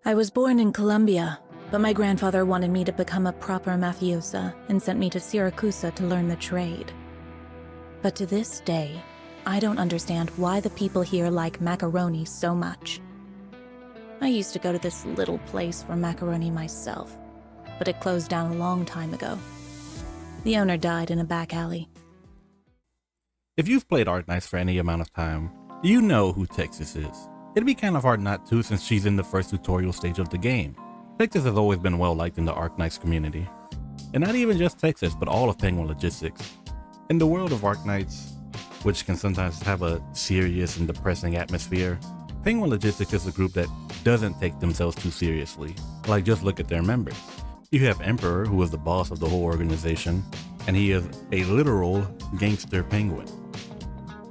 I was born in Colombia, but my grandfather wanted me to become a proper mafiosa and sent me to Siracusa to learn the trade. But to this day, I don't understand why the people here like macaroni so much. I used to go to this little place for macaroni myself, but it closed down a long time ago. The owner died in a back alley. If you've played Arknights for any amount of time, you know who Texas is. It'd be kind of hard not to since she's in the first tutorial stage of the game. Texas has always been well liked in the Arknights community. And not even just Texas, but all of Penguin Logistics. In the world of Arknights, which can sometimes have a serious and depressing atmosphere, Penguin Logistics is a group that doesn't take themselves too seriously. Like, just look at their members. You have Emperor, who is the boss of the whole organization, and he is a literal gangster penguin.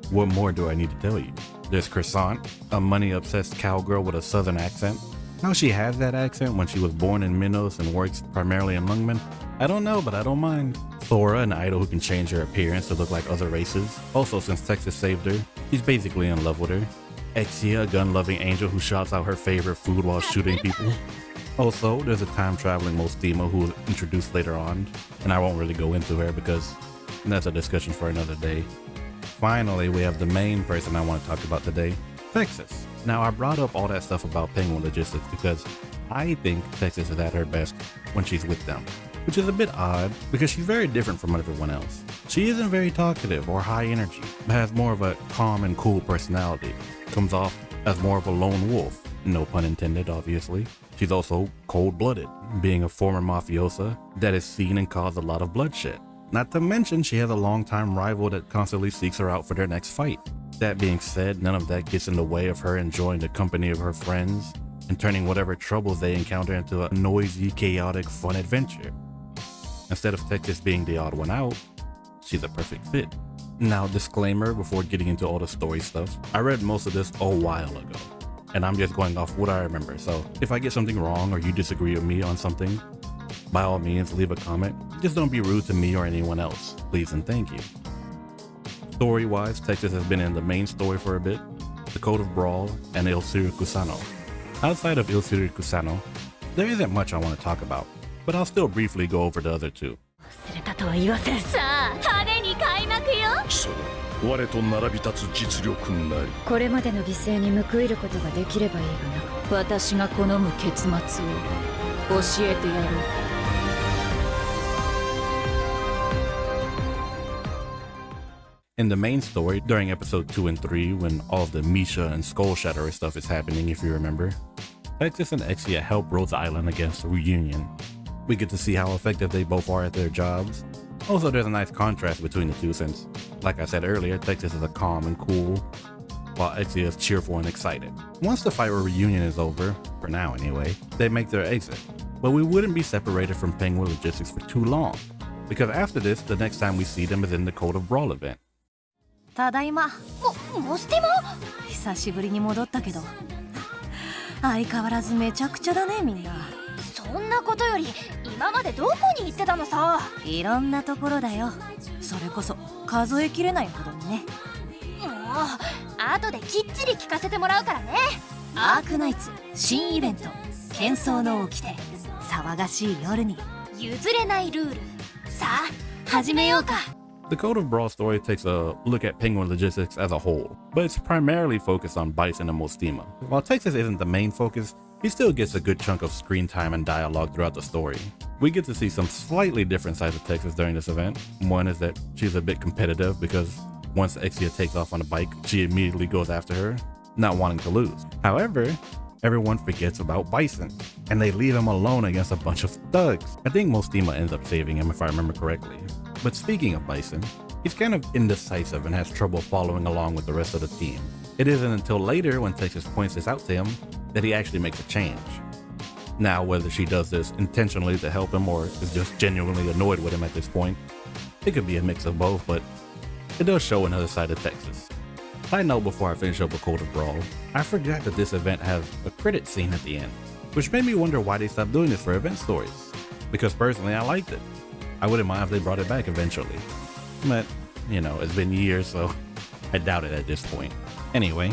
What more do I need to tell you? There's Croissant, a money-obsessed cowgirl with a southern accent. How she has that accent when she was born in Minos and works primarily in Lungmen, I don't know, but I don't mind. Thora, an idol who can change her appearance to look like other races. Also, since Texas saved her, she's basically in love with her. Exia, a gun-loving angel who shouts out her favorite food while shooting people. Also, there's a time-traveling Mostima who was introduced later on, and I won't really go into her because that's a discussion for another day. Finally, we have the main person I want to talk about today, Texas. Now, I brought up all that stuff about Penguin Logistics because I think Texas is at her best when she's with them, which is a bit odd because she's very different from everyone else. She isn't very talkative or high energy, but has more of a calm and cool personality. Comes off as more of a lone wolf, no pun intended, obviously. She's also cold-blooded, being a former mafiosa that is seen and caused a lot of bloodshed. Not to mention, she has a longtime rival that constantly seeks her out for their next fight. That being said, none of that gets in the way of her enjoying the company of her friends and turning whatever troubles they encounter into a noisy, chaotic, fun adventure. Instead of Texas being the odd one out, she's a perfect fit. Now, disclaimer before getting into all the story stuff, I read most of this a while ago, and I'm just going off what I remember, so if I get something wrong or you disagree with me on something, by all means, leave a comment. Just don't be rude to me or anyone else. Please and thank you. Story-wise, Texas has been in the main story for a bit, the Code of Brawl, and Il Siracusano. Outside Il Siracusano, there isn't much I want to talk about, but I'll still briefly go over the other two. そう我と並び立つ実力なりこれまでの犠牲に報いることができればいいがな私が好む結末を教えてやろう In the main story, during episode 2 and 3, when all of the Misha and Skull Shatterer stuff is happening, if you remember, Texas and Exia help Rose Island against Reunion. We get to see how effective they both are at their jobs. Also, there's a nice contrast between the two since, like I said earlier, Texas is a calm and cool, while Exia is cheerful and excited. Once the fight with Reunion is over, for now anyway, they make their exit. But we wouldn't be separated from Penguin Logistics for too long, because after this, the next time we see them is in the Code of Brawl event. ただいまモスティモ久しぶりに戻ったけど相変わらずめちゃくちゃだねみんなそんなことより今までどこに行ってたのさいろんなところだよそれこそ数えきれないほどにねもう後できっちり聞かせてもらうからねアークナイツ新イベント喧騒の掟騒がしい夜に譲れないルールさあ始めようか The Code of Brawl story takes a look at Penguin Logistics as a whole, but it's primarily focused on Bison and Mostima. While Texas isn't the main focus, he still gets a good chunk of screen time and dialogue throughout the story. We get to see some slightly different sides of Texas during this event. One is that she's a bit competitive because once Exia takes off on a bike, she immediately goes after her, not wanting to lose. However, everyone forgets about Bison, and they leave him alone against a bunch of thugs. I think Mostima ends up saving him if I remember correctly. But speaking of Bison, he's kind of indecisive and has trouble following along with the rest of the team. It isn't until later when Texas points this out to him that he actually makes a change. Now, whether she does this intentionally to help him or is just genuinely annoyed with him at this point, it could be a mix of both, but it does show another side of Texas. Side note before I finish up with Code of Brawl, I forgot that this event has a credit scene at the end, which made me wonder why they stopped doing this for event stories. Because personally, I liked it. I wouldn't mind if they brought it back eventually. But, you know, it's been years, so I doubt it at this point. Anyway,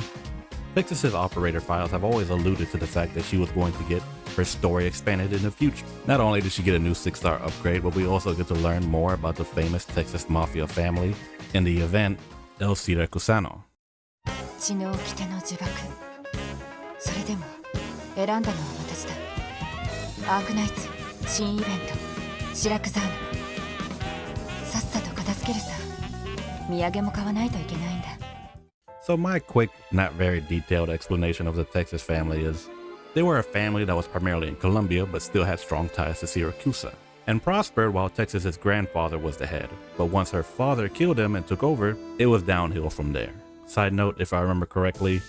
Texas's operator files have always alluded to the fact that she was going to get her story expanded in the future. Not only did she get a new 6-star upgrade, but we also get to learn more about the famous Texas Mafia family in the event El Siracusan. 血の掟の呪縛。それでも選んだのは私だ。アークナイツ新イベントシラクザーナ。さっさと片付けるさ。土産も買わないといけないんだ。 So my quick, not very detailed explanation of the Texas family is they were a family that was primarily in Colombia but still had strong ties to Siracusa and prospered while Texas's grandfather was the head. But once her father killed him and took over, it was downhill from there. Side note, if I remember correctly,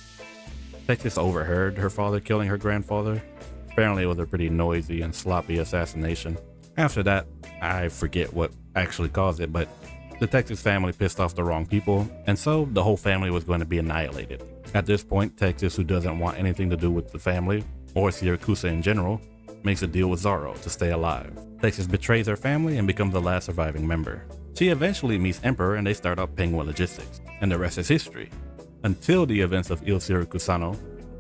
Texas overheard her father killing her grandfather. Apparently it was a pretty noisy and sloppy assassination. After that, I forget what actually caused it, but the Texas family pissed off the wrong people, and so the whole family was going to be annihilated. At this point, Texas, who doesn't want anything to do with the family, or Siracusa in general, makes a deal with Zaro to stay alive. Texas betrays her family and becomes the last surviving member. She eventually meets Emperor and they start up Penguin Logistics, and the rest is history. Until the events of El Siracusano,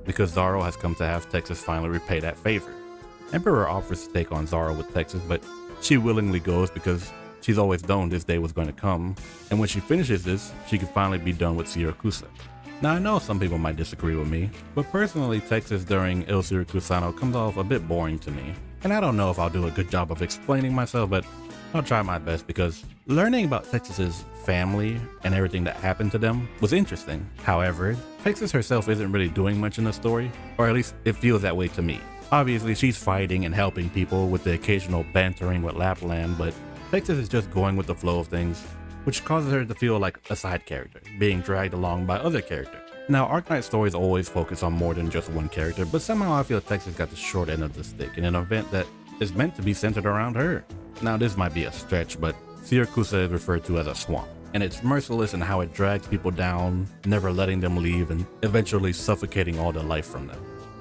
because Zaro has come to have Texas finally repay that favor. Emperor offers to take on Zaro with Texas, but she willingly goes because she's always known this day was going to come, and when she finishes this, she can finally be done with Siracusa. Now I know some people might disagree with me, but personally Texas during El Siracusano comes off a bit boring to me. And I don't know if I'll do a good job of explaining myself, but I'll try my best because learning about Texas's family and everything that happened to them was interesting. However, Texas herself isn't really doing much in the story, or at least it feels that way to me. Obviously she's fighting and helping people with the occasional bantering with Lapland, but Texas is just going with the flow of things, which causes her to feel like a side character, being dragged along by other characters. Now, Arknight stories always focus on more than just one character, but somehow I feel Texas got the short end of the stick in an event that is meant to be centered around her. Now, this might be a stretch, but Siracusa is referred to as a swamp, and it's merciless in how it drags people down, never letting them leave, and eventually suffocating all the life from them.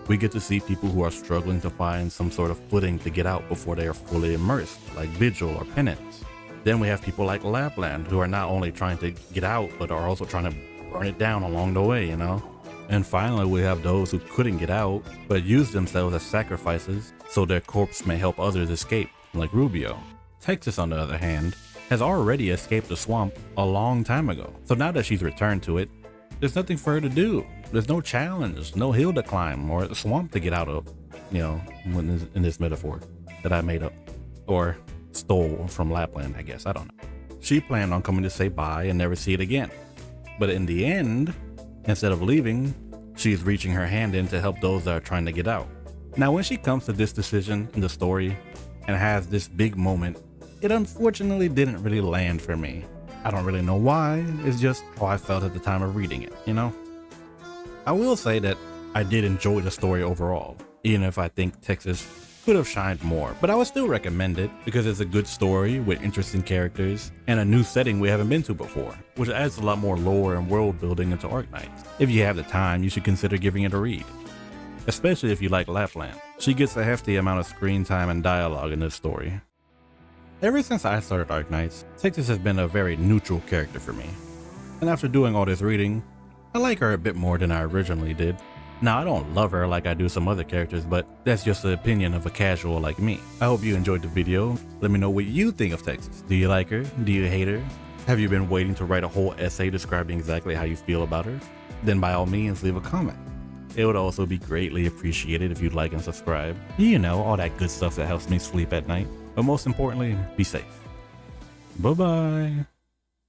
We get to see people who are struggling to find some sort of footing to get out before they are fully immersed, like Vigil or Penance. Then we have people like Lapland who are not only trying to get out, but are also trying to burn it down along the way, you know? And finally, we have those who couldn't get out, but used themselves as sacrifices so their corpse may help others escape, like Rubio. Texas, on the other hand, has already escaped the swamp a long time ago. So now that she's returned to it, there's nothing for her to do. There's no challenge, no hill to climb, or a swamp to get out of, you know, in this metaphor that I made up. Or stole from Lapland, I guess, I don't know. She planned on coming to say bye and never see it again. But in the end, instead of leaving, she's reaching her hand in to help those that are trying to get out. Now, when she comes to this decision in the story and has this big moment, it unfortunately didn't really land for me. I don't really know why, it's just how I felt at the time of reading it, you know? I will say that I did enjoy the story overall, even if I think Texas could have shined more, but I would still recommend it because it's a good story with interesting characters and a new setting we haven't been to before, which adds a lot more lore and world building into Arknights. If you have the time, you should consider giving it a read, especially if you like Lapland. She gets a hefty amount of screen time and dialogue in this story. Ever since I started Arknights, Texas has been a very neutral character for me, and after doing all this reading, I like her a bit more than I originally did. Now, I don't love her like I do some other characters, but that's just the opinion of a casual like me. I hope you enjoyed the video. Let me know what you think of Texas. Do you like her? Do you hate her? Have you been waiting to write a whole essay describing exactly how you feel about her? Then by all means, leave a comment. It would also be greatly appreciated if you'd like and subscribe. You know, all that good stuff that helps me sleep at night. But most importantly, be safe. Bye-bye.